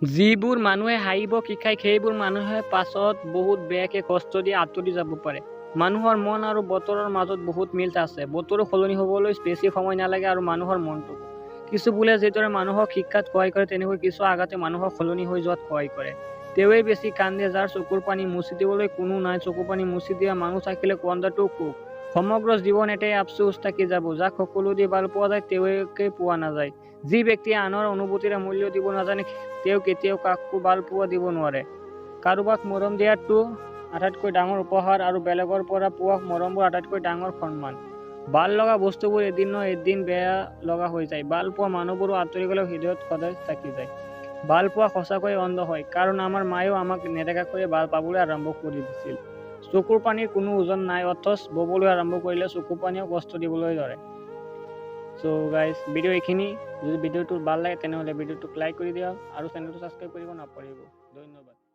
যিবোৰ মানুহে হাঁহিব শিকায় সেইবোৰ মানুহে পাছত বহুত বেয়াকৈ কষ্ট দি আঁতৰি যাব পাৰে। মানুহৰ মন আৰু বতৰৰ মাজত বহুত মিল আছে। বতৰো সলনি হ'বলৈ বেছি সময় নালাগে আৰু মানুহৰ মনটো। কিছু বোলে যিদৰে মানুহক শিক্ষাত সহায় কৰে তেনেকৈ কিছু আঘাতে মানুহক সলনি হৈ যোৱাত সহায় কৰে। তেওঁৱেই বেছি কান্দে যাৰ চকুৰ পানী মুচি দিবলৈ কোনো নাই। চকুৰ পানী মুচি দিয়া মানুহ থাকিলে কন্দাটো সুখ। সমগ্ৰ জীৱন এটাই আফচোচ থাকি যাব। যাক সকলো দি ভাল পোৱা যায় তেওঁকে পোৱা নাযায়। যি ব্যক্তিয়ে আনৰ অনুভূতিৰে মূল্য দিব নাজানে তেওঁ কেতিয়াও কাকো ভাল পোৱা দিব নোৱাৰে। কাৰোবাক মৰম দিয়াটো আটাইতকৈ ডাঙৰ উপহাৰ আৰু বেলেগৰ পৰা পোৱা মৰমবোৰ আটাইতকৈ ডাঙৰ সন্মান। ভাল লগা বস্তুবোৰ এদিন নহয় এদিন বেয়া লগা হৈ যায়। ভাল পোৱা মানুহবোৰো আঁতৰি গ'লেও হৃদয়ত সদায় থাকি যায়। ভাল পোৱা সঁচাকৈয়ে অন্ধ হয়, কাৰণ আমাৰ মায়েও আমাক নেদেখাকৈয়ে ভাল পাবলৈ আৰম্ভ কৰি দিছিল। চকুৰ পানীৰ কোনো ওজন নাই, অথচ ববলৈ আৰম্ভ কৰিলে চকুৰ পানীও কষ্ট দিবলৈ ধৰে। সো গাইজ ভিডিঅ' এইখিনি। যদি ভিডিঅ'টো ভাল লাগে তেনেহ'লে ভিডিঅ'টোক লাইক কৰি দিয়ক আৰু চেনেলটো ছাবস্ক্ৰাইব কৰিব নাপাহৰিব। ধন্যবাদ।